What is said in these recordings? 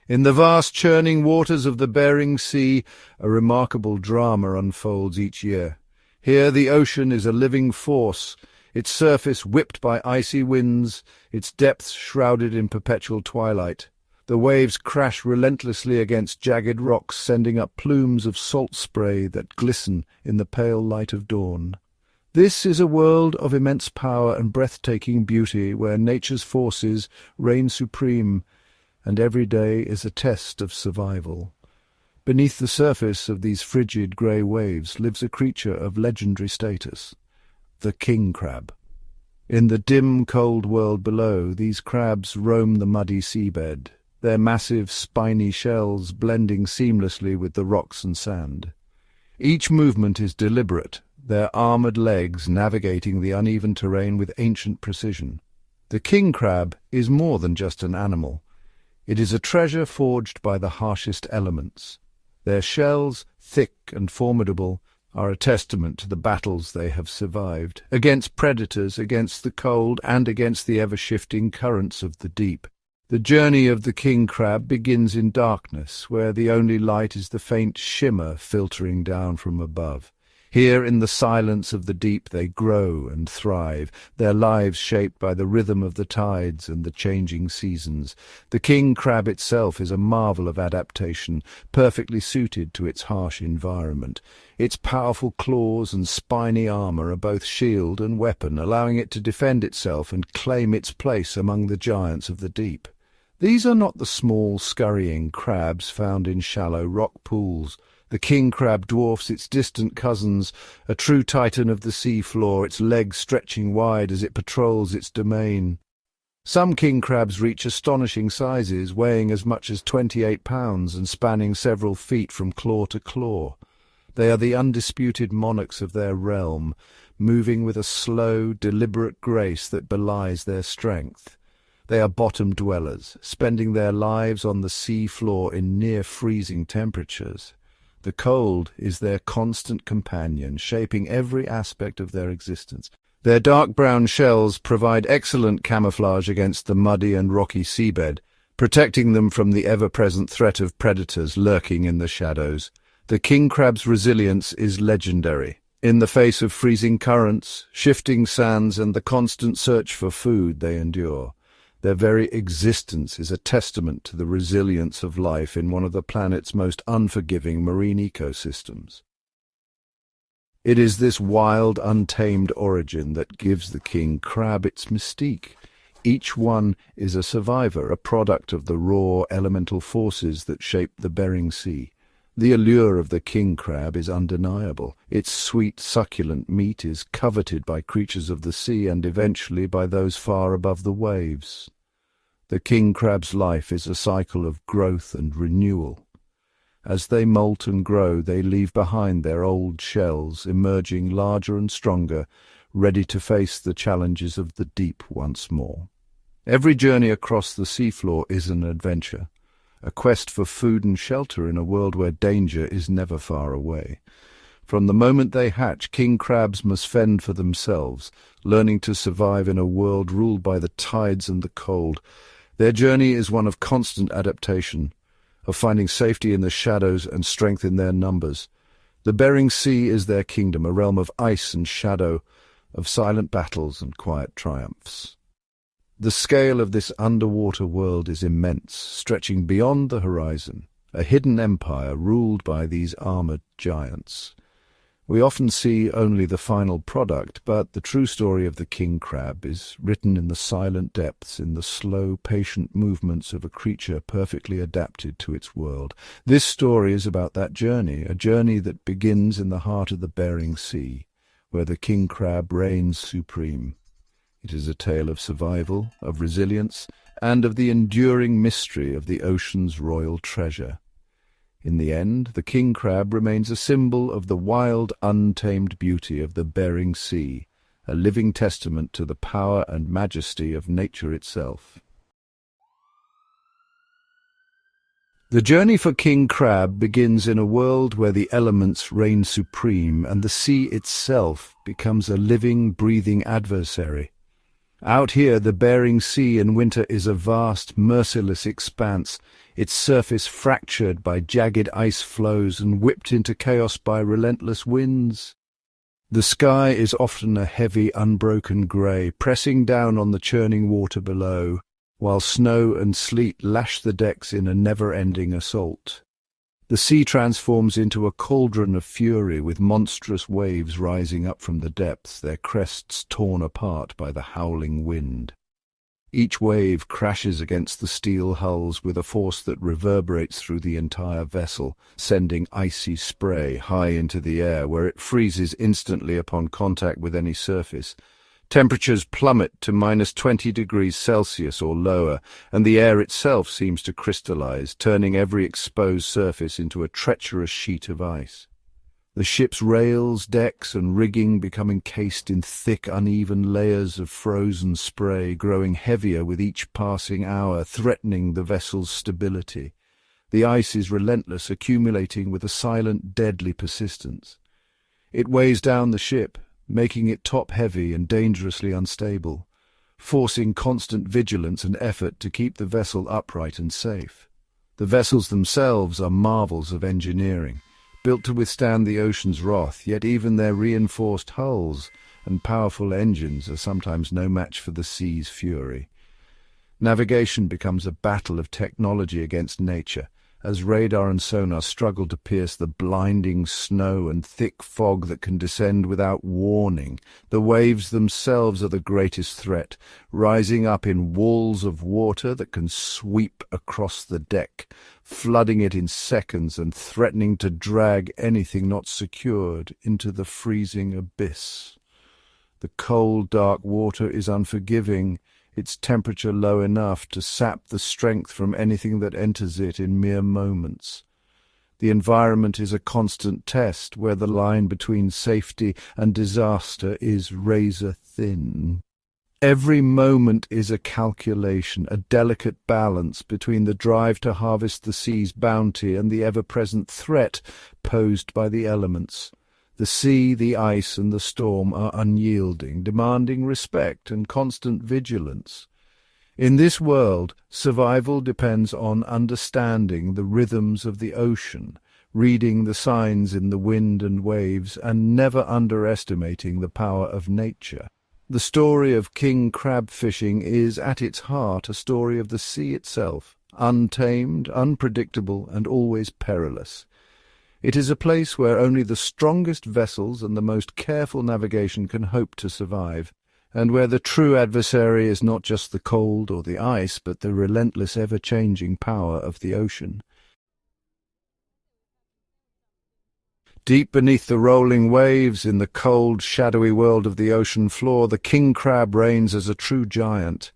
In the vast churning waters of the Bering Sea, a remarkable drama unfolds each year. Here the ocean is a living force, its surface whipped by icy winds, its depths shrouded in perpetual twilight. The waves crash relentlessly against jagged rocks, sending up plumes of salt spray that glisten in the pale light of dawn. This is a world of immense power and breathtaking beauty, where nature's forces reign supreme, and every day is a test of survival. Beneath the surface of these frigid grey waves lives a creature of legendary status, the king crab. In the dim, cold world below, these crabs roam the muddy seabed, their massive, spiny shells blending seamlessly with the rocks and sand. Each movement is deliberate, their armoured legs navigating the uneven terrain with ancient precision. The king crab is more than just an animal. It is a treasure forged by the harshest elements. Their shells, thick and formidable, are a testament to the battles they have survived, against predators, against the cold, and against the ever-shifting currents of the deep. The journey of the king crab begins in darkness, where the only light is the faint shimmer filtering down from above. Here in the silence of the deep they grow and thrive, their lives shaped by the rhythm of the tides and the changing seasons. The king crab itself is a marvel of adaptation, perfectly suited to its harsh environment. Its powerful claws and spiny armour are both shield and weapon, allowing it to defend itself and claim its place among the giants of the deep. These are not the small, scurrying crabs found in shallow rock pools. The king crab dwarfs its distant cousins, a true titan of the sea floor, its legs stretching wide as it patrols its domain. Some king crabs reach astonishing sizes, weighing as much as 28 pounds and spanning several feet from claw to claw. They are the undisputed monarchs of their realm, moving with a slow, deliberate grace that belies their strength. They are bottom dwellers, spending their lives on the sea floor in near-freezing temperatures. The cold is their constant companion, shaping every aspect of their existence. Their dark brown shells provide excellent camouflage against the muddy and rocky seabed, protecting them from the ever-present threat of predators lurking in the shadows. The king crab's resilience is legendary. In the face of freezing currents, shifting sands, and the constant search for food they endure, their very existence is a testament to the resilience of life in one of the planet's most unforgiving marine ecosystems. It is this wild, untamed origin that gives the king crab its mystique. Each one is a survivor, a product of the raw, elemental forces that shape the Bering Sea. The allure of the king crab is undeniable. Its sweet, succulent meat is coveted by creatures of the sea and eventually by those far above the waves. The king crab's life is a cycle of growth and renewal. As they molt and grow, they leave behind their old shells, emerging larger and stronger, ready to face the challenges of the deep once more. Every journey across the seafloor is an adventure, a quest for food and shelter in a world where danger is never far away. From the moment they hatch, king crabs must fend for themselves, learning to survive in a world ruled by the tides and the cold. Their journey is one of constant adaptation, of finding safety in the shadows and strength in their numbers. The Bering Sea is their kingdom, a realm of ice and shadow, of silent battles and quiet triumphs. The scale of this underwater world is immense, stretching beyond the horizon, a hidden empire ruled by these armoured giants. We often see only the final product, but the true story of the king crab is written in the silent depths, in the slow, patient movements of a creature perfectly adapted to its world. This story is about that journey, a journey that begins in the heart of the Bering Sea, where the king crab reigns supreme. It is a tale of survival, of resilience, and of the enduring mystery of the ocean's royal treasure. In the end, the king crab remains a symbol of the wild, untamed beauty of the Bering Sea, a living testament to the power and majesty of nature itself. The journey for king crab begins in a world where the elements reign supreme and the sea itself becomes a living, breathing adversary. Out here, the Bering Sea in winter is a vast, merciless expanse, its surface fractured by jagged ice floes and whipped into chaos by relentless winds. The sky is often a heavy, unbroken grey, pressing down on the churning water below, while snow and sleet lash the decks in a never-ending assault. The sea transforms into a cauldron of fury, with monstrous waves rising up from the depths, their crests torn apart by the howling wind. Each wave crashes against the steel hulls with a force that reverberates through the entire vessel, sending icy spray high into the air, where it freezes instantly upon contact with any surface. Temperatures plummet to -20 degrees Celsius or lower, and the air itself seems to crystallize, turning every exposed surface into a treacherous sheet of ice. The ship's rails, decks, and rigging become encased in thick, uneven layers of frozen spray, growing heavier with each passing hour, threatening the vessel's stability. The ice is relentless, accumulating with a silent, deadly persistence. It weighs down the ship, making it top-heavy and dangerously unstable, forcing constant vigilance and effort to keep the vessel upright and safe. The vessels themselves are marvels of engineering, built to withstand the ocean's wrath, yet even their reinforced hulls and powerful engines are sometimes no match for the sea's fury. Navigation becomes a battle of technology against nature, as radar and sonar struggle to pierce the blinding snow and thick fog that can descend without warning. The waves themselves are the greatest threat, rising up in walls of water that can sweep across the deck, flooding it in seconds and threatening to drag anything not secured into the freezing abyss. The cold, dark water is unforgiving, its temperature low enough to sap the strength from anything that enters it in mere moments. The environment is a constant test, where the line between safety and disaster is razor-thin. Every moment is a calculation, a delicate balance between the drive to harvest the sea's bounty and the ever-present threat posed by the elements. The sea, the ice, and the storm are unyielding, demanding respect and constant vigilance. In this world, survival depends on understanding the rhythms of the ocean, reading the signs in the wind and waves, and never underestimating the power of nature. The story of king crab fishing is, at its heart, a story of the sea itself, untamed, unpredictable, and always perilous. It is a place where only the strongest vessels and the most careful navigation can hope to survive, and where the true adversary is not just the cold or the ice, but the relentless, ever-changing power of the ocean. Deep beneath the rolling waves, in the cold, shadowy world of the ocean floor, the king crab reigns as a true giant.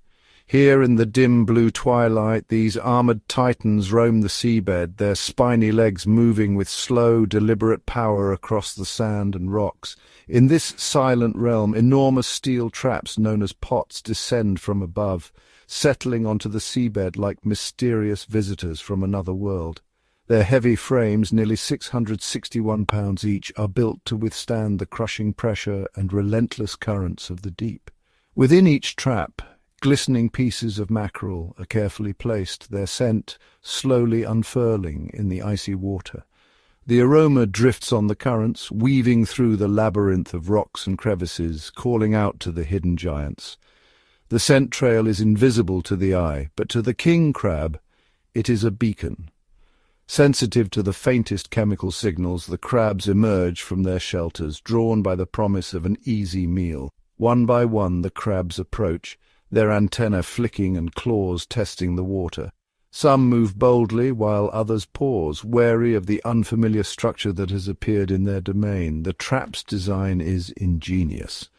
Here in the dim blue twilight, these armoured titans roam the seabed, their spiny legs moving with slow, deliberate power across the sand and rocks. In this silent realm, enormous steel traps known as pots descend from above, settling onto the seabed like mysterious visitors from another world. Their heavy frames, nearly 661 pounds each, are built to withstand the crushing pressure and relentless currents of the deep. Within each trap, glistening pieces of mackerel are carefully placed, their scent slowly unfurling in the icy water. The aroma drifts on the currents, weaving through the labyrinth of rocks and crevices, calling out to the hidden giants. The scent trail is invisible to the eye, but to the king crab it is a beacon. Sensitive to the faintest chemical signals, the crabs emerge from their shelters, drawn by the promise of an easy meal. One by one the crabs approach, their antennae flicking and claws testing the water. Some move boldly, while others pause, wary of the unfamiliar structure that has appeared in their domain. The trap's design is ingenious.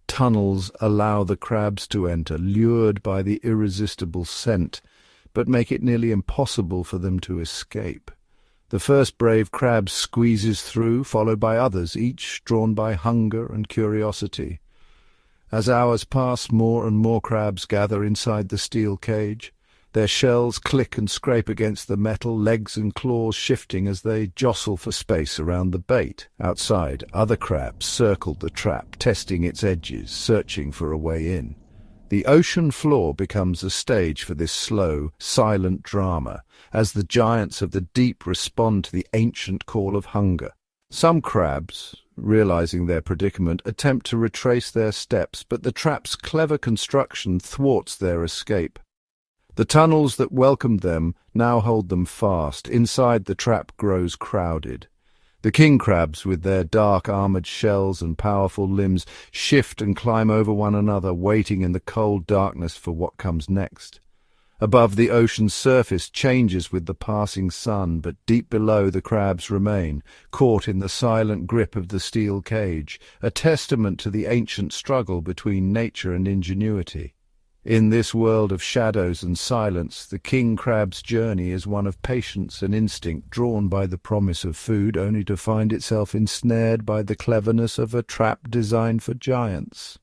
Tunnels allow the crabs to enter, lured by the irresistible scent, but make it nearly impossible for them to escape. The first brave crab squeezes through, followed by others, each drawn by hunger and curiosity. As hours pass, more and more crabs gather inside the steel cage. Their shells click and scrape against the metal, legs and claws shifting as they jostle for space around the bait. Outside, other crabs circle the trap, testing its edges, searching for a way in. The ocean floor becomes a stage for this slow, silent drama, as the giants of the deep respond to the ancient call of hunger. Some crabs, realizing their predicament, attempt to retrace their steps, but the trap's clever construction thwarts their escape. The tunnels that welcomed them now hold them fast. Inside, the trap grows crowded. The king crabs, with their dark armored shells and powerful limbs, shift and climb over one another, waiting in the cold darkness for what comes next. Above, the ocean's surface changes with the passing sun, but deep below the crabs remain, caught in the silent grip of the steel cage, a testament to the ancient struggle between nature and ingenuity. In this world of shadows and silence, the king crab's journey is one of patience and instinct, drawn by the promise of food, only to find itself ensnared by the cleverness of a trap designed for giants.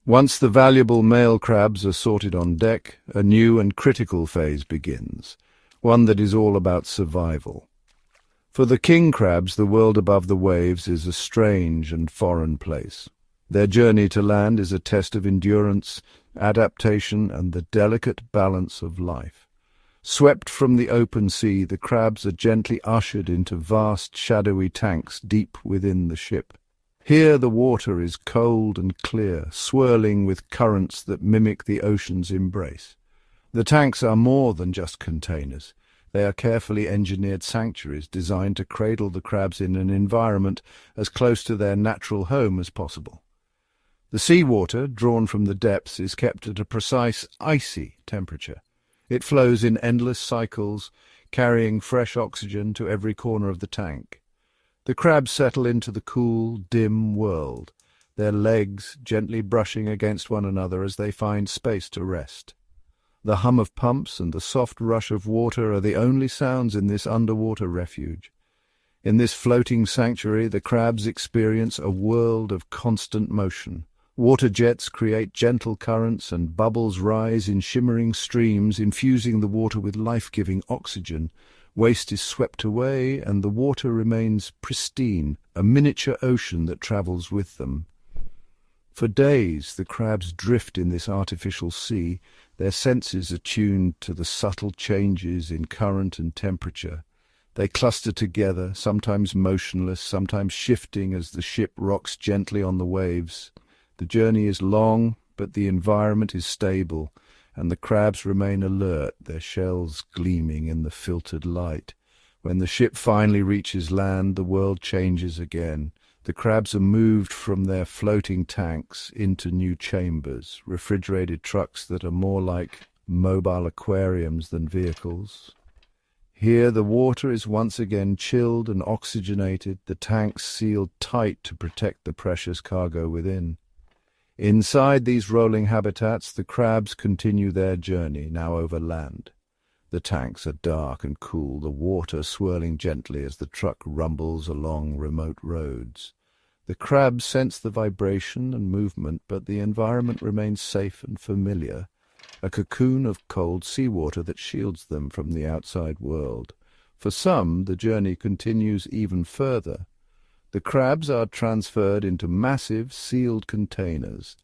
Once the valuable male crabs are sorted on deck, a new and critical phase begins, one that is all about survival. For the king crabs, the world above the waves is a strange and foreign place. Their journey to land is a test of endurance, adaptation, and the delicate balance of life. Swept from the open sea, the crabs are gently ushered into vast, shadowy tanks deep within the ship. Here the water is cold and clear, swirling with currents that mimic the ocean's embrace. The tanks are more than just containers. They are carefully engineered sanctuaries designed to cradle the crabs in an environment as close to their natural home as possible. The seawater, drawn from the depths, is kept at a precise, icy temperature. It flows in endless cycles, carrying fresh oxygen to every corner of the tank. The crabs settle into the cool, dim world, their legs gently brushing against one another as they find space to rest. The hum of pumps and the soft rush of water are the only sounds in this underwater refuge. In this floating sanctuary, the crabs experience a world of constant motion. Water jets create gentle currents and bubbles rise in shimmering streams, infusing the water with life-giving oxygen. Waste is swept away and the water remains pristine, a miniature ocean that travels with them. For days the crabs drift in this artificial sea, their senses attuned to the subtle changes in current and temperature. They cluster together, sometimes motionless, sometimes shifting as the ship rocks gently on the waves. The journey is long, but the environment is stable, and the crabs remain alert, their shells gleaming in the filtered light. When the ship finally reaches land, the world changes again. The crabs are moved from their floating tanks into new chambers, refrigerated trucks that are more like mobile aquariums than vehicles. Here the water is once again chilled and oxygenated, the tanks sealed tight to protect the precious cargo within. Inside these rolling habitats, the crabs continue their journey, now over land. The tanks are dark and cool, the water swirling gently as the truck rumbles along remote roads. The crabs sense the vibration and movement, but the environment remains safe and familiar, a cocoon of cold seawater that shields them from the outside world. For some, the journey continues even further. The crabs are transferred into massive, sealed containers,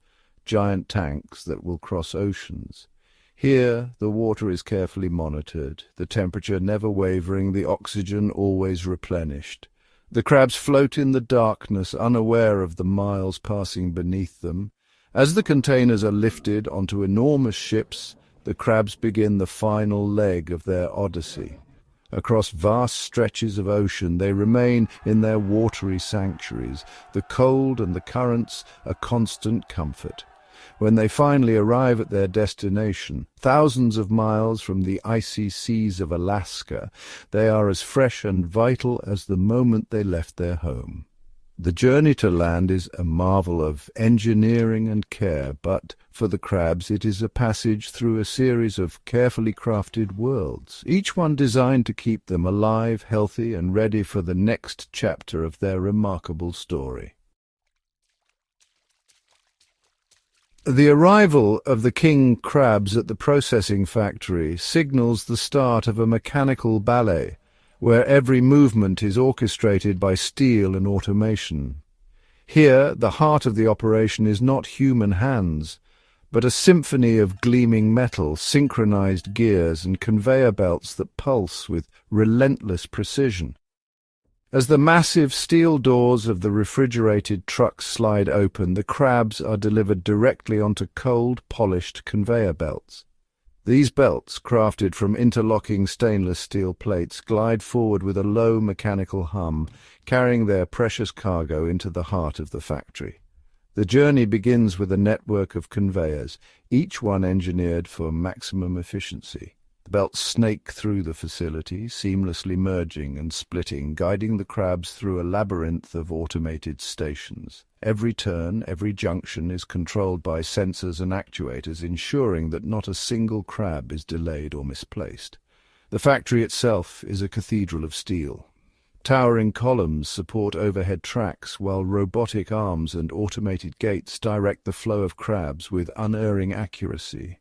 giant tanks that will cross oceans. Here, the water is carefully monitored, the temperature never wavering, the oxygen always replenished. The crabs float in the darkness, unaware of the miles passing beneath them. As the containers are lifted onto enormous ships, the crabs begin the final leg of their odyssey. Across vast stretches of ocean, they remain in their watery sanctuaries, the cold and the currents a constant comfort. When they finally arrive at their destination, thousands of miles from the icy seas of Alaska, they are as fresh and vital as the moment they left their home. The journey to land is a marvel of engineering and care, but for the crabs it is a passage through a series of carefully crafted worlds, each one designed to keep them alive, healthy, and ready for the next chapter of their remarkable story. The arrival of the king crabs at the processing factory signals the start of a mechanical ballet, where every movement is orchestrated by steel and automation. Here, the heart of the operation is not human hands, but a symphony of gleaming metal, synchronized gears, and conveyor belts that pulse with relentless precision. As the massive steel doors of the refrigerated trucks slide open, the crabs are delivered directly onto cold, polished conveyor belts. These belts, crafted from interlocking stainless steel plates, glide forward with a low mechanical hum, carrying their precious cargo into the heart of the factory. The journey begins with a network of conveyors, each one engineered for maximum efficiency. The belts snake through the facility, seamlessly merging and splitting, guiding the crabs through a labyrinth of automated stations. Every turn, every junction is controlled by sensors and actuators, ensuring that not a single crab is delayed or misplaced. The factory itself is a cathedral of steel. Towering columns support overhead tracks, while robotic arms and automated gates direct the flow of crabs with unerring accuracy.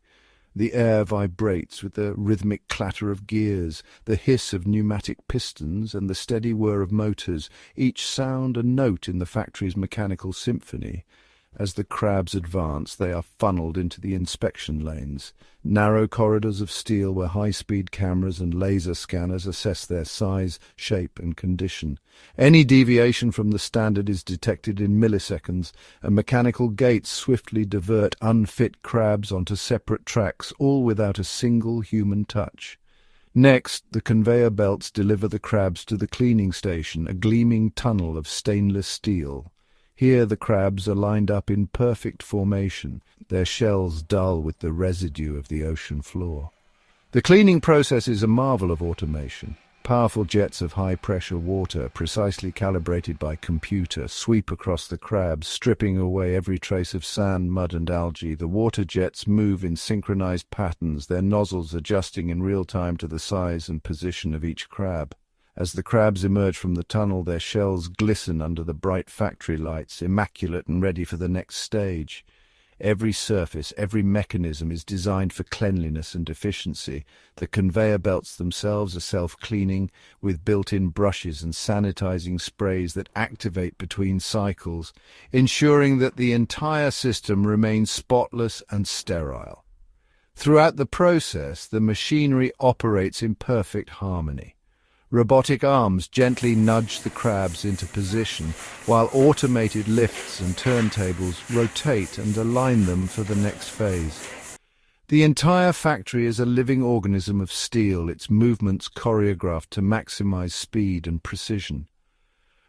The air vibrates with the rhythmic clatter of gears, the hiss of pneumatic pistons, and the steady whir of motors, each sound a note in the factory's mechanical symphony. As the crabs advance, they are funneled into the inspection lanes, narrow corridors of steel where high-speed cameras and laser scanners assess their size, shape, and condition. Any deviation from the standard is detected in milliseconds, and mechanical gates swiftly divert unfit crabs onto separate tracks, all without a single human touch. Next, the conveyor belts deliver the crabs to the cleaning station, a gleaming tunnel of stainless steel. Here the crabs are lined up in perfect formation, their shells dull with the residue of the ocean floor. The cleaning process is a marvel of automation. Powerful jets of high-pressure water, precisely calibrated by computer, sweep across the crabs, stripping away every trace of sand, mud, and algae. The water jets move in synchronized patterns, their nozzles adjusting in real time to the size and position of each crab. As the crabs emerge from the tunnel, their shells glisten under the bright factory lights, immaculate and ready for the next stage. Every surface, every mechanism is designed for cleanliness and efficiency. The conveyor belts themselves are self-cleaning, with built-in brushes and sanitizing sprays that activate between cycles, ensuring that the entire system remains spotless and sterile. Throughout the process, the machinery operates in perfect harmony. Robotic arms gently nudge the crabs into position, while automated lifts and turntables rotate and align them for the next phase. The entire factory is a living organism of steel, its movements choreographed to maximize speed and precision.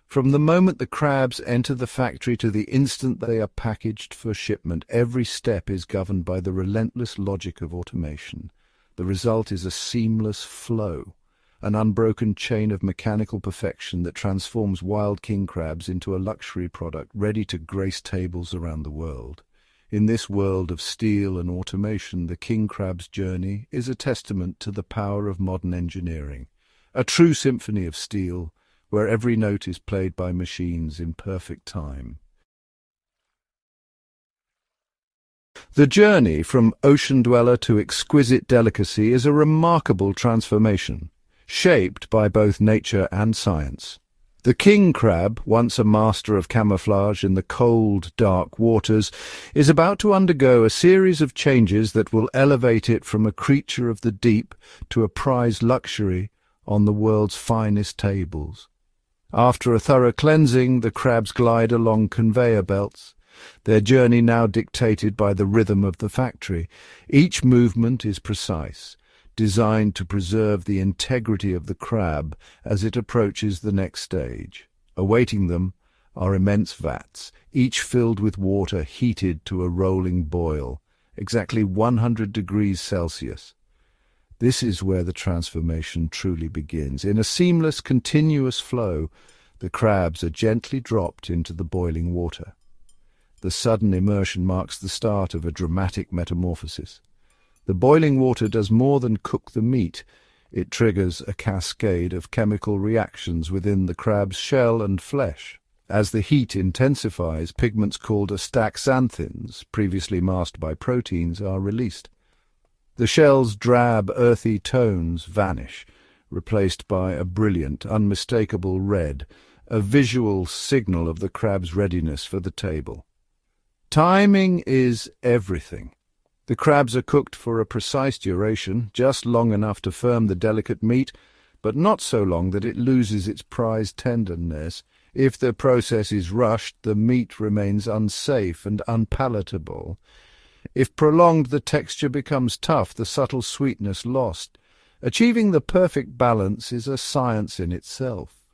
From the moment the crabs enter the factory to the instant they are packaged for shipment, every step is governed by the relentless logic of automation. The result is a seamless flow, an unbroken chain of mechanical perfection that transforms wild king crabs into a luxury product ready to grace tables around the world. In this world of steel and automation, the king crab's journey is a testament to the power of modern engineering, a true symphony of steel, where every note is played by machines in perfect time. The journey from ocean dweller to exquisite delicacy is a remarkable transformation, shaped by both nature and science. The king crab, once a master of camouflage in the cold, dark waters, is about to undergo a series of changes that will elevate it from a creature of the deep to a prized luxury on the world's finest tables. After a thorough cleansing, the crabs glide along conveyor belts, their journey now dictated by the rhythm of the factory. Each movement is precise, designed to preserve the integrity of the crab as it approaches the next stage. Awaiting them are immense vats, each filled with water heated to a rolling boil, exactly 100 degrees Celsius. This is where the transformation truly begins. In a seamless, continuous flow, the crabs are gently dropped into the boiling water. The sudden immersion marks the start of a dramatic metamorphosis. The boiling water does more than cook the meat. It triggers a cascade of chemical reactions within the crab's shell and flesh. As the heat intensifies, pigments called astaxanthins, previously masked by proteins, are released. The shell's drab, earthy tones vanish, replaced by a brilliant, unmistakable red, a visual signal of the crab's readiness for the table. Timing is everything. The crabs are cooked for a precise duration, just long enough to firm the delicate meat, but not so long that it loses its prized tenderness. If the process is rushed, the meat remains unsafe and unpalatable. If prolonged, the texture becomes tough, the subtle sweetness lost. Achieving the perfect balance is a science in itself.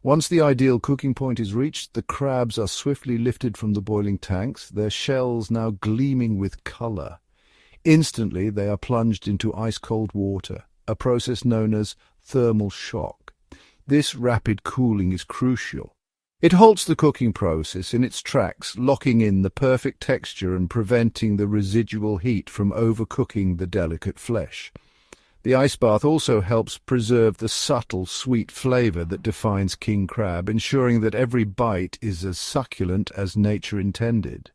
Once the ideal cooking point is reached, the crabs are swiftly lifted from the boiling tanks, their shells now gleaming with colour. Instantly they are plunged into ice-cold water, a process known as thermal shock. This rapid cooling is crucial. It halts the cooking process in its tracks, locking in the perfect texture and preventing the residual heat from overcooking the delicate flesh. The ice bath also helps preserve the subtle, sweet flavour that defines king crab, ensuring that every bite is as succulent as nature intended.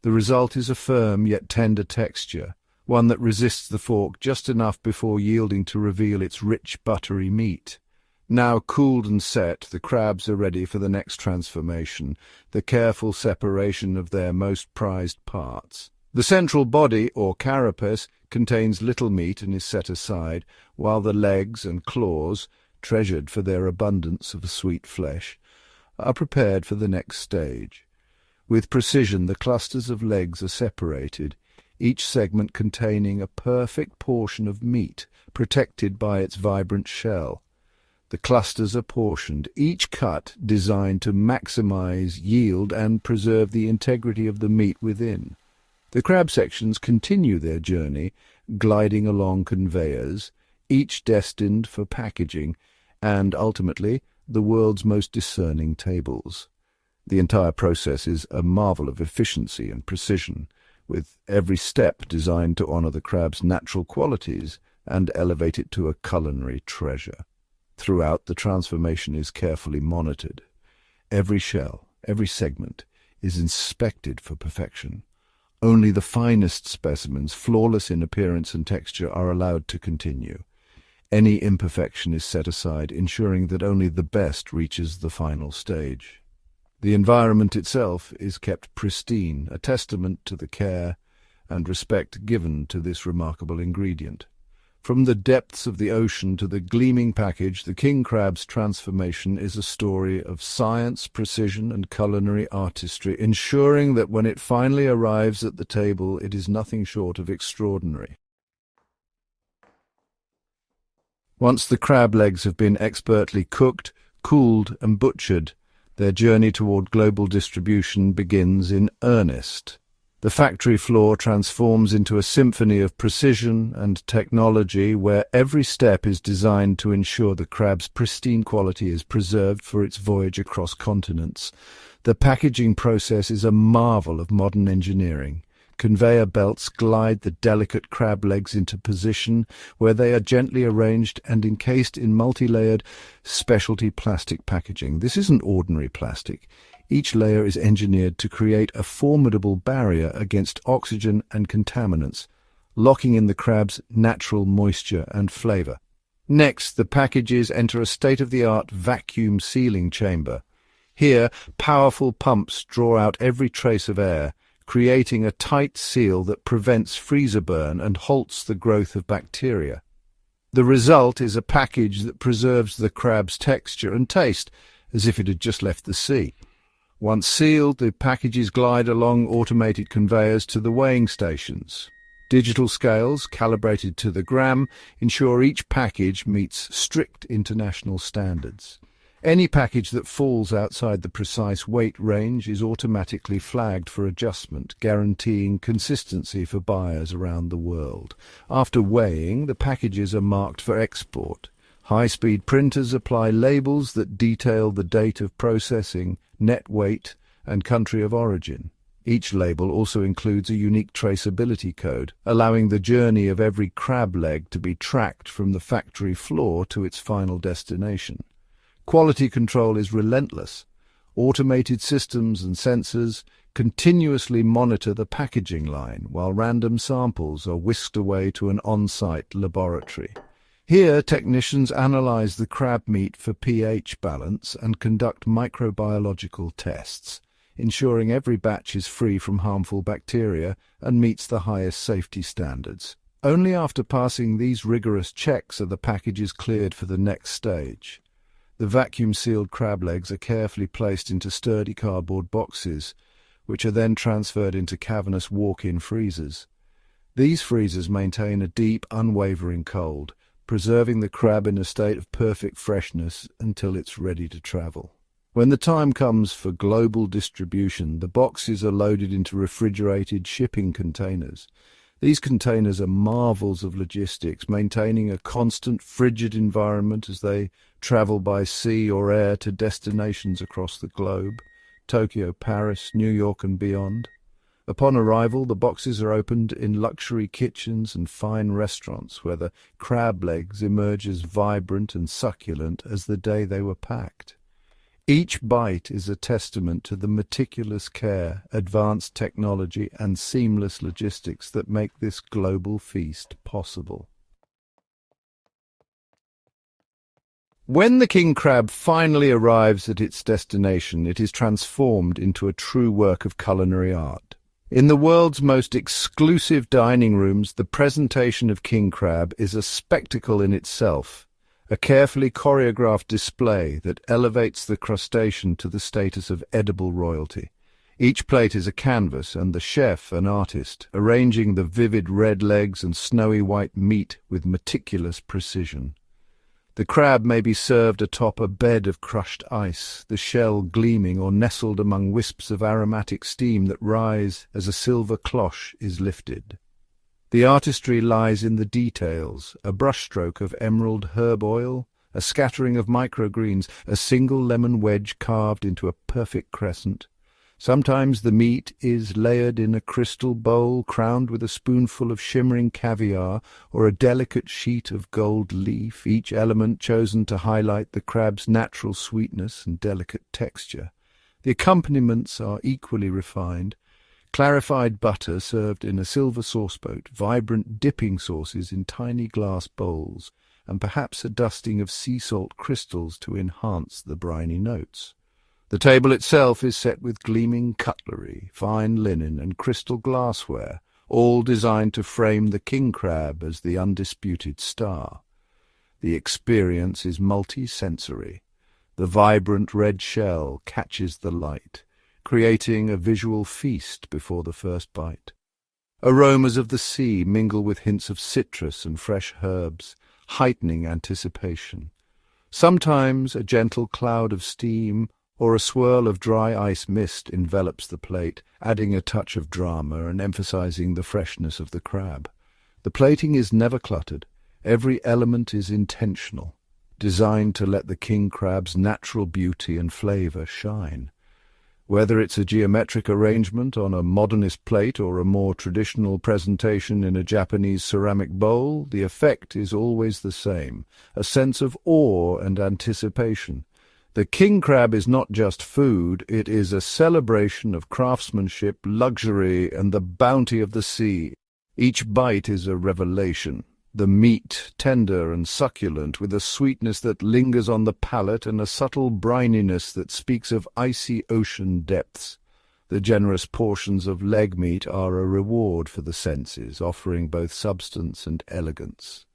The result is a firm yet tender texture, one that resists the fork just enough before yielding to reveal its rich, buttery meat. Now cooled and set, the crabs are ready for the next transformation, the careful separation of their most prized parts. The central body, or carapace, contains little meat and is set aside, while the legs and claws, treasured for their abundance of sweet flesh, are prepared for the next stage. With precision, the clusters of legs are separated, each segment containing a perfect portion of meat, protected by its vibrant shell. The clusters are portioned, each cut designed to maximize yield and preserve the integrity of the meat within. The crab sections continue their journey, gliding along conveyors, each destined for packaging, and ultimately the world's most discerning tables. The entire process is a marvel of efficiency and precision, with every step designed to honor the crab's natural qualities and elevate it to a culinary treasure. Throughout, the transformation is carefully monitored. Every shell, every segment, is inspected for perfection. Only the finest specimens, flawless in appearance and texture, are allowed to continue. Any imperfection is set aside, ensuring that only the best reaches the final stage. The environment itself is kept pristine, a testament to the care and respect given to this remarkable ingredient. From the depths of the ocean to the gleaming package, the king crab's transformation is a story of science, precision, and culinary artistry, ensuring that when it finally arrives at the table, it is nothing short of extraordinary. Once the crab legs have been expertly cooked, cooled, and butchered, their journey toward global distribution begins in earnest. The factory floor transforms into a symphony of precision and technology where every step is designed to ensure the crab's pristine quality is preserved for its voyage across continents. The packaging process is a marvel of modern engineering. Conveyor belts glide the delicate crab legs into position where they are gently arranged and encased in multi-layered specialty plastic packaging. This isn't ordinary plastic. Each layer is engineered to create a formidable barrier against oxygen and contaminants, locking in the crab's natural moisture and flavor. Next, the packages enter a state-of-the-art vacuum sealing chamber. Here, powerful pumps draw out every trace of air, creating a tight seal that prevents freezer burn and halts the growth of bacteria. The result is a package that preserves the crab's texture and taste, as if it had just left the sea. Once sealed, the packages glide along automated conveyors to the weighing stations. Digital scales, calibrated to the gram, ensure each package meets strict international standards. Any package that falls outside the precise weight range is automatically flagged for adjustment, guaranteeing consistency for buyers around the world. After weighing, the packages are marked for export. High-speed printers apply labels that detail the date of processing, net weight, and country of origin. Each label also includes a unique traceability code, allowing the journey of every crab leg to be tracked from the factory floor to its final destination. Quality control is relentless. Automated systems and sensors continuously monitor the packaging line, while random samples are whisked away to an on-site laboratory. Here, technicians analyze the crab meat for pH balance and conduct microbiological tests, ensuring every batch is free from harmful bacteria and meets the highest safety standards. Only after passing these rigorous checks are the packages cleared for the next stage. The vacuum-sealed crab legs are carefully placed into sturdy cardboard boxes, which are then transferred into cavernous walk-in freezers. These freezers maintain a deep, unwavering cold, preserving the crab in a state of perfect freshness until it's ready to travel. When the time comes for global distribution, the boxes are loaded into refrigerated shipping containers. These containers are marvels of logistics, maintaining a constant frigid environment as they travel by sea or air to destinations across the globe: Tokyo, Paris, New York and beyond. Upon arrival, the boxes are opened in luxury kitchens and fine restaurants where the crab legs emerge as vibrant and succulent as the day they were packed. Each bite is a testament to the meticulous care, advanced technology and seamless logistics that make this global feast possible. When the king crab finally arrives at its destination, it is transformed into a true work of culinary art. In the world's most exclusive dining rooms, the presentation of king crab is a spectacle in itself, a carefully choreographed display that elevates the crustacean to the status of edible royalty. Each plate is a canvas, and the chef an artist, arranging the vivid red legs and snowy white meat with meticulous precision. The crab may be served atop a bed of crushed ice, the shell gleaming, or nestled among wisps of aromatic steam that rise as a silver cloche is lifted. The artistry lies in the details: a brushstroke of emerald herb oil, a scattering of microgreens, a single lemon wedge carved into a perfect crescent. Sometimes the meat is layered in a crystal bowl crowned with a spoonful of shimmering caviar or a delicate sheet of gold leaf, each element chosen to highlight the crab's natural sweetness and delicate texture. The accompaniments are equally refined: clarified butter served in a silver sauceboat, vibrant dipping sauces in tiny glass bowls, and perhaps a dusting of sea salt crystals to enhance the briny notes. The table itself is set with gleaming cutlery, fine linen and crystal glassware, all designed to frame the king crab as the undisputed star. The experience is multi-sensory. The vibrant red shell catches the light, creating a visual feast before the first bite. Aromas of the sea mingle with hints of citrus and fresh herbs, heightening anticipation. Sometimes a gentle cloud of steam or a swirl of dry ice mist envelops the plate, adding a touch of drama and emphasizing the freshness of the crab. The plating is never cluttered. Every element is intentional, designed to let the king crab's natural beauty and flavor shine. Whether it's a geometric arrangement on a modernist plate or a more traditional presentation in a Japanese ceramic bowl, the effect is always the same: a sense of awe and anticipation. The king crab is not just food, it is a celebration of craftsmanship, luxury, and the bounty of the sea. Each bite is a revelation. The meat, tender and succulent, with a sweetness that lingers on the palate and a subtle brininess that speaks of icy ocean depths. The generous portions of leg meat are a reward for the senses, offering both substance and elegance.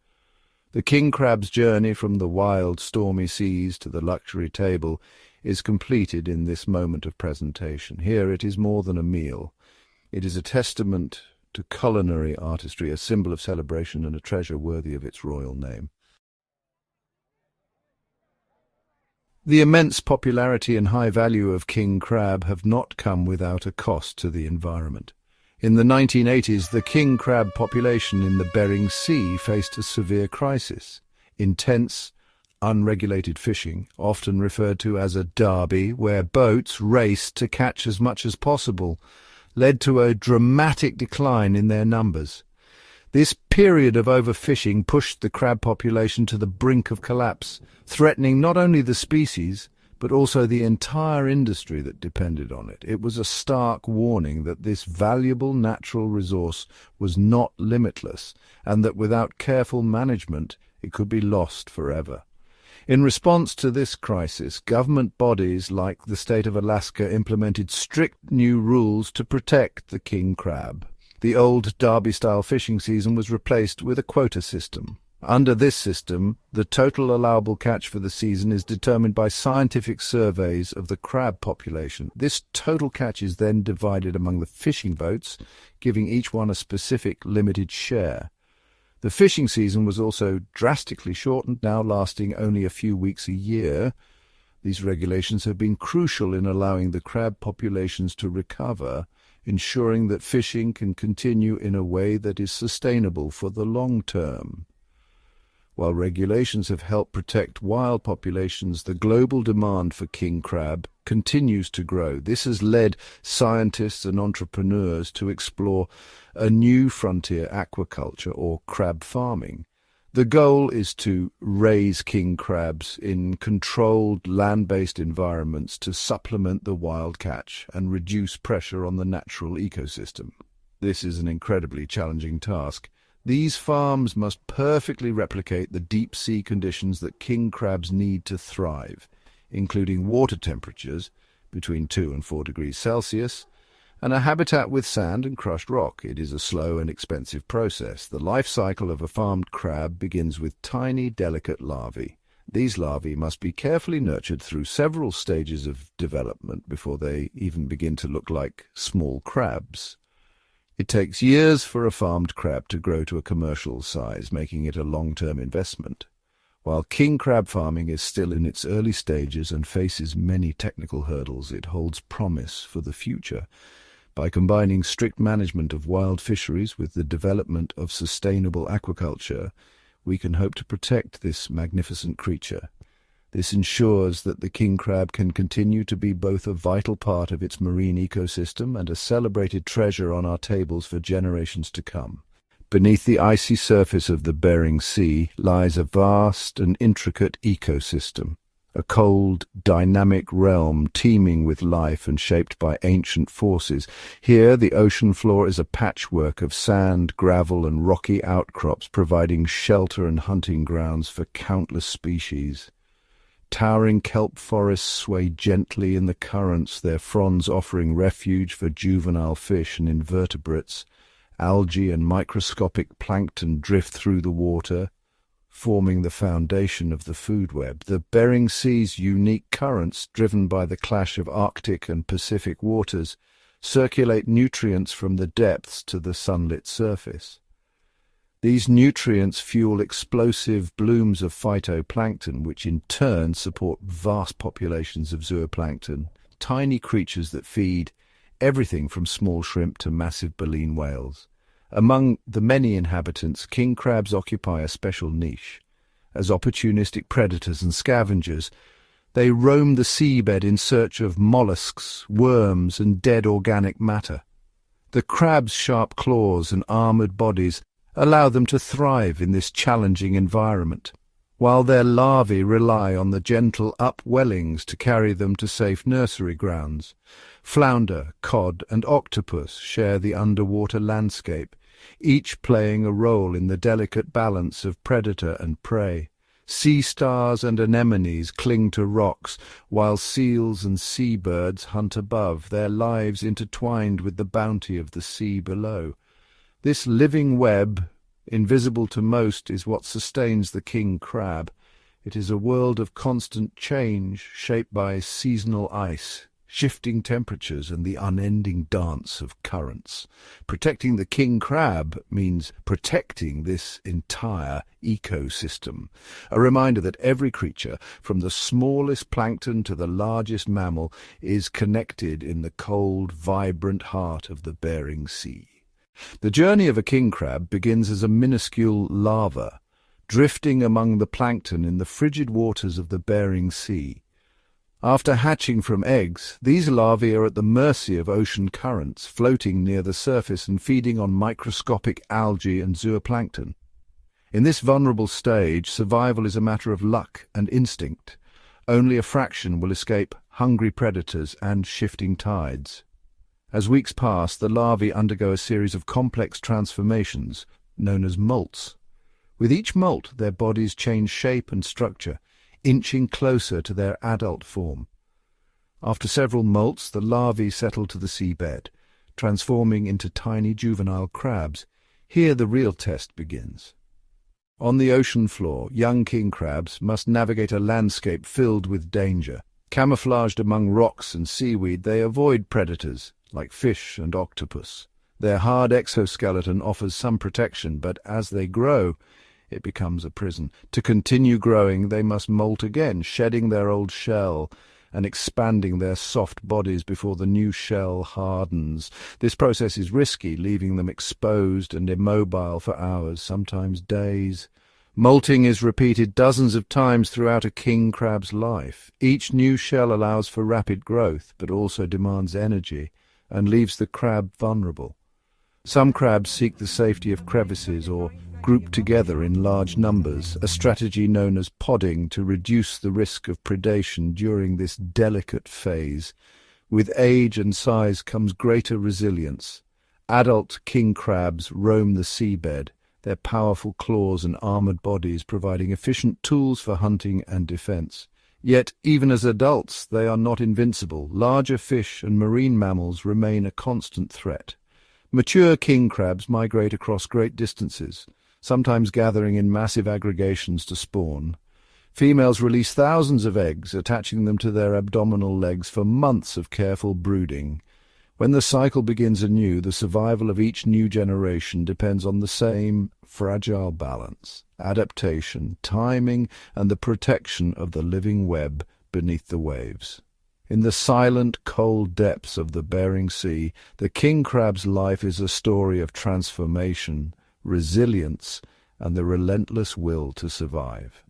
The king crab's journey from the wild, stormy seas to the luxury table is completed in this moment of presentation. Here it is more than a meal. It is a testament to culinary artistry, a symbol of celebration and a treasure worthy of its royal name. The immense popularity and high value of king crab have not come without a cost to the environment. In the 1980s, the king crab population in the Bering Sea faced a severe crisis. Intense, unregulated fishing, often referred to as a derby, where boats raced to catch as much as possible, led to a dramatic decline in their numbers. This period of overfishing pushed the crab population to the brink of collapse, threatening not only the species, but also the entire industry that depended on it. It was a stark warning that this valuable natural resource was not limitless, and that without careful management, It could be lost forever. In response to this crisis, government bodies like the state of Alaska implemented strict new rules to protect the king crab. The old Derby-style fishing season was replaced with a quota system. Under this system, the total allowable catch for the season is determined by scientific surveys of the crab population. This total catch is then divided among the fishing boats, giving each one a specific limited share. The fishing season was also drastically shortened, now lasting only a few weeks a year. These regulations have been crucial in allowing the crab populations to recover, ensuring that fishing can continue in a way that is sustainable for the long term. While regulations have helped protect wild populations, the global demand for king crab continues to grow. This has led scientists and entrepreneurs to explore a new frontier aquaculture or crab farming. The goal is to raise king crabs in controlled land-based environments to supplement the wild catch and reduce pressure on the natural ecosystem. This is an incredibly challenging task. These farms must perfectly replicate the deep-sea conditions that king crabs need to thrive, including water temperatures between 2 and 4 degrees Celsius, and a habitat with sand and crushed rock. It is a slow and expensive process. The life cycle of a farmed crab begins with tiny, delicate larvae. These larvae must be carefully nurtured through several stages of development before they even begin to look like small crabs. It takes years for a farmed crab to grow to a commercial size, making it a long-term investment. While king crab farming is still in its early stages and faces many technical hurdles, it holds promise for the future. By combining strict management of wild fisheries with the development of sustainable aquaculture, we can hope to protect this magnificent creature. This ensures that the king crab can continue to be both a vital part of its marine ecosystem and a celebrated treasure on our tables for generations to come. Beneath the icy surface of the Bering Sea lies a vast and intricate ecosystem, a cold, dynamic realm teeming with life and shaped by ancient forces. Here, the ocean floor is a patchwork of sand, gravel, and rocky outcrops, providing shelter and hunting grounds for countless species. Towering kelp forests sway gently in the currents, their fronds offering refuge for juvenile fish and invertebrates. Algae and microscopic plankton drift through the water, forming the foundation of the food web. The Bering Sea's unique currents, driven by the clash of Arctic and Pacific waters, circulate nutrients from the depths to the sunlit surface. These nutrients fuel explosive blooms of phytoplankton, which in turn support vast populations of zooplankton, tiny creatures that feed everything from small shrimp to massive baleen whales. Among the many inhabitants, king crabs occupy a special niche. As opportunistic predators and scavengers, they roam the seabed in search of mollusks, worms, and dead organic matter. The crab's sharp claws and armoured bodies allow them to thrive in this challenging environment, while their larvae rely on the gentle upwellings to carry them to safe nursery grounds. Flounder, cod, and octopus share the underwater landscape, each playing a role in the delicate balance of predator and prey. Sea stars and anemones cling to rocks, while seals and seabirds hunt above, their lives intertwined with the bounty of the sea below. This living web, invisible to most, is what sustains the king crab. It is a world of constant change, shaped by seasonal ice, shifting temperatures, and the unending dance of currents. Protecting the king crab means protecting this entire ecosystem. A reminder that every creature, from the smallest plankton to the largest mammal, is connected in the cold, vibrant heart of the Bering Sea. The journey of a king crab begins as a minuscule larva, drifting among the plankton in the frigid waters of the Bering Sea. After hatching from eggs, these larvae are at the mercy of ocean currents, floating near the surface and feeding on microscopic algae and zooplankton. In this vulnerable stage, survival is a matter of luck and instinct. Only a fraction will escape hungry predators and shifting tides. As weeks pass, the larvae undergo a series of complex transformations, known as molts, With each molt, their bodies change shape and structure, inching closer to their adult form. After several molts, the larvae settle to the seabed, transforming into tiny juvenile crabs. Here the real test begins. On the ocean floor, young king crabs must navigate a landscape filled with danger. Camouflaged among rocks and seaweed, they avoid predators, like fish and octopus. Their hard exoskeleton offers some protection, but as they grow, it becomes a prison. To continue growing, they must molt again, shedding their old shell and expanding their soft bodies before the new shell hardens. This process is risky, leaving them exposed and immobile for hours, sometimes days. Molting is repeated dozens of times throughout a king crab's life. Each new shell allows for rapid growth, but also demands energy and leaves the crab vulnerable. Some crabs seek the safety of crevices or group together in large numbers, a strategy known as podding to reduce the risk of predation during this delicate phase. With age and size comes greater resilience. Adult king crabs roam the seabed, their powerful claws and armored bodies providing efficient tools for hunting and defense. Yet, even as adults, they are not invincible. Larger fish and marine mammals remain a constant threat. Mature king crabs migrate across great distances, sometimes gathering in massive aggregations to spawn. Females release thousands of eggs, attaching them to their abdominal legs for months of careful brooding. When the cycle begins anew, the survival of each new generation depends on the same fragile balance: adaptation, timing, and the protection of the living web beneath the waves. In the silent, cold depths of the Bering Sea, the king crab's life is a story of transformation, resilience, and the relentless will to survive.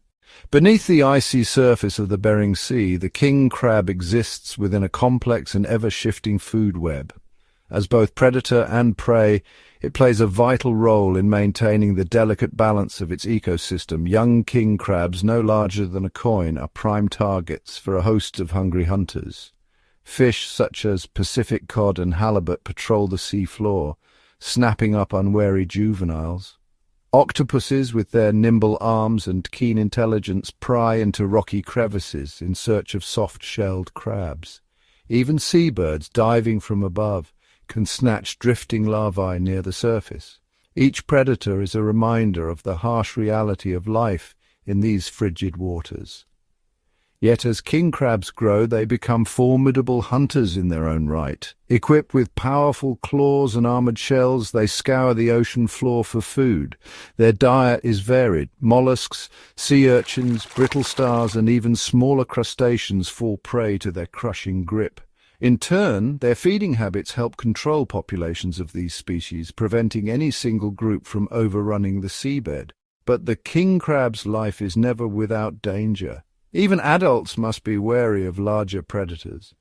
Beneath the icy surface of the Bering Sea, the king crab exists within a complex and ever-shifting food web. As both predator and prey, it plays a vital role in maintaining the delicate balance of its ecosystem. Young king crabs, no larger than a coin, are prime targets for a host of hungry hunters. Fish such as Pacific cod and halibut patrol the sea floor, snapping up unwary juveniles. Octopuses, with their nimble arms and keen intelligence, pry into rocky crevices in search of soft-shelled crabs. Even seabirds, diving from above, can snatch drifting larvae near the surface. Each predator is a reminder of the harsh reality of life in these frigid waters. Yet as king crabs grow, they become formidable hunters in their own right. Equipped with powerful claws and armored shells, they scour the ocean floor for food. Their diet is varied. Mollusks, sea urchins, brittle stars, and even smaller crustaceans fall prey to their crushing grip. In turn, their feeding habits help control populations of these species, preventing any single group from overrunning the seabed. But the king crab's life is never without danger. Even adults must be wary of larger predators.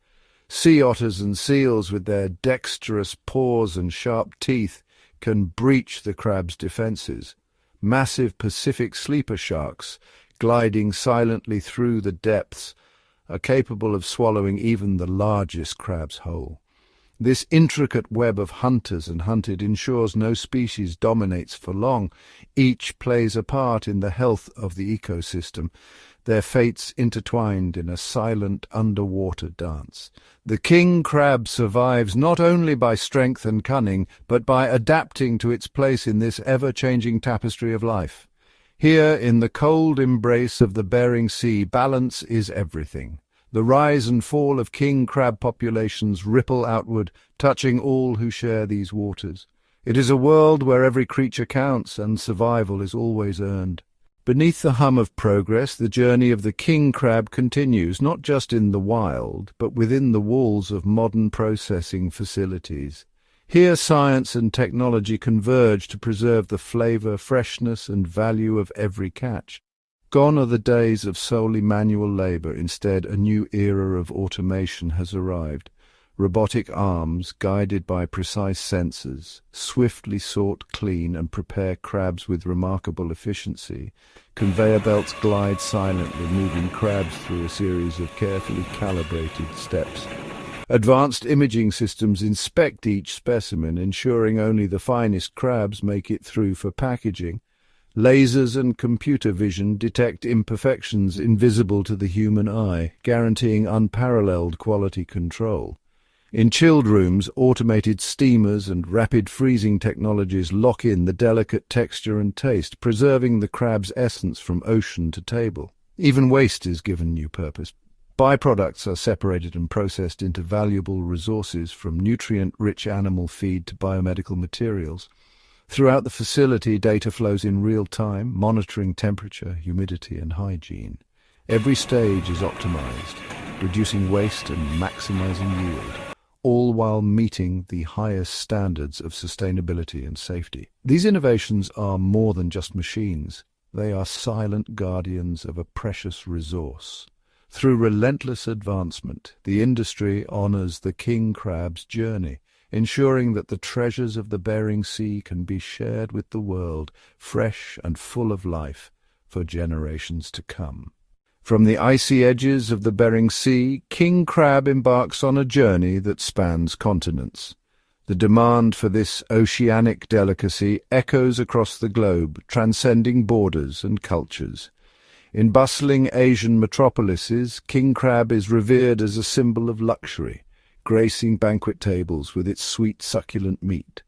Sea otters and seals, with their dexterous paws and sharp teeth, can breach the crab's defenses. Massive Pacific sleeper sharks, gliding silently through the depths, are capable of swallowing even the largest crabs whole. This intricate web of hunters and hunted ensures no species dominates for long. Each plays a part in the health of the ecosystem, their fates intertwined in a silent underwater dance. The king crab survives not only by strength and cunning, but by adapting to its place in this ever-changing tapestry of life. Here, in the cold embrace of the Bering Sea, balance is everything. The rise and fall of king crab populations ripple outward, touching all who share these waters. It is a world where every creature counts and survival is always earned. Beneath the hum of progress, the journey of the king crab continues, not just in the wild, but within the walls of modern processing facilities. Here science and technology converge to preserve the flavor, freshness, and value of every catch. Gone are the days of solely manual labor. Instead, a new era of automation has arrived. Robotic arms, guided by precise sensors, swiftly sort, clean, and prepare crabs with remarkable efficiency. Conveyor belts glide silently, moving crabs through a series of carefully calibrated steps. Advanced imaging systems inspect each specimen, ensuring only the finest crabs make it through for packaging. Lasers and computer vision detect imperfections invisible to the human eye, guaranteeing unparalleled quality control. In chilled rooms, automated steamers and rapid freezing technologies lock in the delicate texture and taste, preserving the crab's essence from ocean to table. Even waste is given new purpose. Byproducts are separated and processed into valuable resources, from nutrient-rich animal feed to biomedical materials. Throughout the facility, data flows in real time, monitoring temperature, humidity, and hygiene. Every stage is optimized, reducing waste and maximizing yield, all while meeting the highest standards of sustainability and safety. These innovations are more than just machines. They are silent guardians of a precious resource. Through relentless advancement, the industry honors the king crab's journey, ensuring that the treasures of the Bering Sea can be shared with the world, fresh and full of life, for generations to come. From the icy edges of the Bering Sea, king crab embarks on a journey that spans continents. The demand for this oceanic delicacy echoes across the globe, transcending borders and cultures. In bustling Asian metropolises, king crab is revered as a symbol of luxury, gracing banquet tables with its sweet, succulent meat.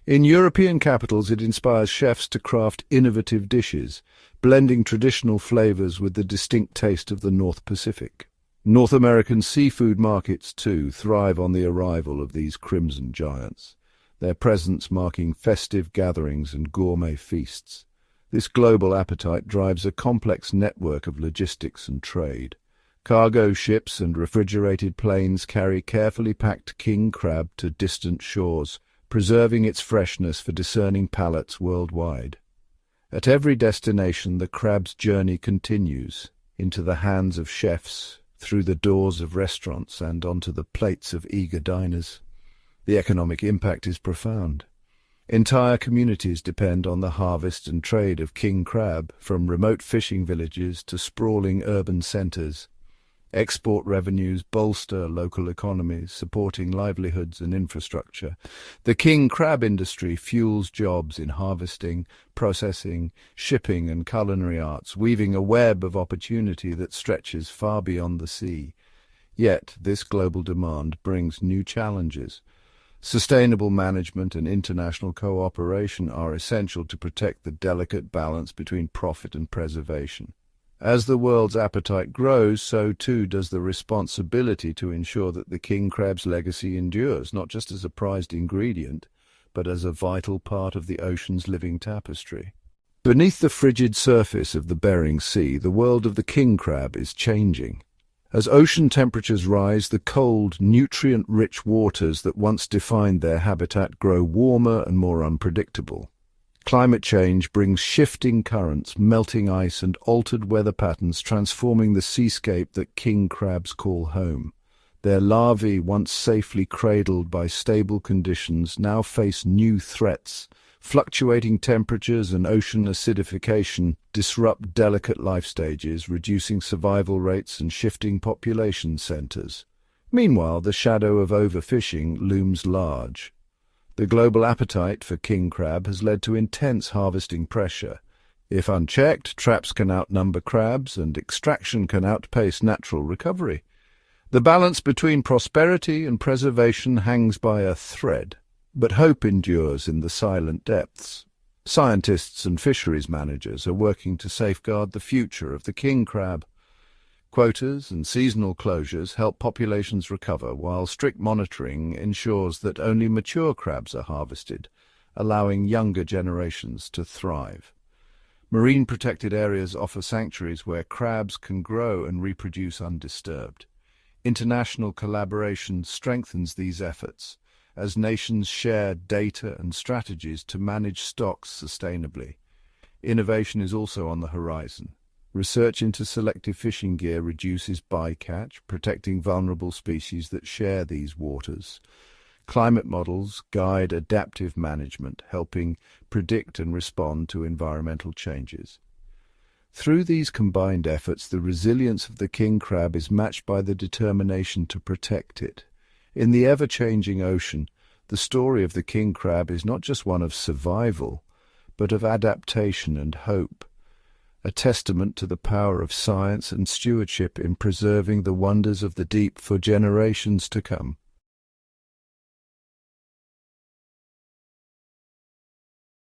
In European capitals, it inspires chefs to craft innovative dishes, blending traditional flavors with the distinct taste of the North Pacific. North American seafood markets, too, thrive on the arrival of these crimson giants, their presence marking festive gatherings and gourmet feasts. This global appetite drives a complex network of logistics and trade. Cargo ships and refrigerated planes carry carefully packed king crab to distant shores, preserving its freshness for discerning palates worldwide. At every destination, the crab's journey continues, into the hands of chefs, through the doors of restaurants, and onto the plates of eager diners. The economic impact is profound. Entire communities depend on the harvest and trade of king crab, from remote fishing villages to sprawling urban centers. Export revenues bolster local economies, supporting livelihoods and infrastructure. The king crab industry fuels jobs in harvesting, processing, shipping, and culinary arts, weaving a web of opportunity that stretches far beyond the sea. Yet, this global demand brings new challenges. Sustainable management and international cooperation are essential to protect the delicate balance between profit and preservation. As the world's appetite grows, so too does the responsibility to ensure that the king crab's legacy endures, not just as a prized ingredient, but as a vital part of the ocean's living tapestry. Beneath the frigid surface of the Bering Sea, the world of the king crab is changing. As ocean temperatures rise, the cold, nutrient-rich waters that once defined their habitat grow warmer and more unpredictable. Climate change brings shifting currents, melting ice, and altered weather patterns, transforming the seascape that king crabs call home. Their larvae, once safely cradled by stable conditions, now face new threats. Fluctuating temperatures and ocean acidification disrupt delicate life stages, reducing survival rates and shifting population centers. Meanwhile, the shadow of overfishing looms large. The global appetite for king crab has led to intense harvesting pressure. If unchecked, traps can outnumber crabs and extraction can outpace natural recovery. The balance between prosperity and preservation hangs by a thread, but hope endures in the silent depths. Scientists and fisheries managers are working to safeguard the future of the king crab. Quotas and seasonal closures help populations recover, while strict monitoring ensures that only mature crabs are harvested, allowing younger generations to thrive. Marine protected areas offer sanctuaries where crabs can grow and reproduce undisturbed. International collaboration strengthens these efforts, as nations share data and strategies to manage stocks sustainably. Innovation is also on the horizon. Research into selective fishing gear reduces bycatch, protecting vulnerable species that share these waters. Climate models guide adaptive management, helping predict and respond to environmental changes. Through these combined efforts, the resilience of the king crab is matched by the determination to protect it. In the ever-changing ocean, the story of the king crab is not just one of survival, but of adaptation and hope, a testament to the power of science and stewardship in preserving the wonders of the deep for generations to come.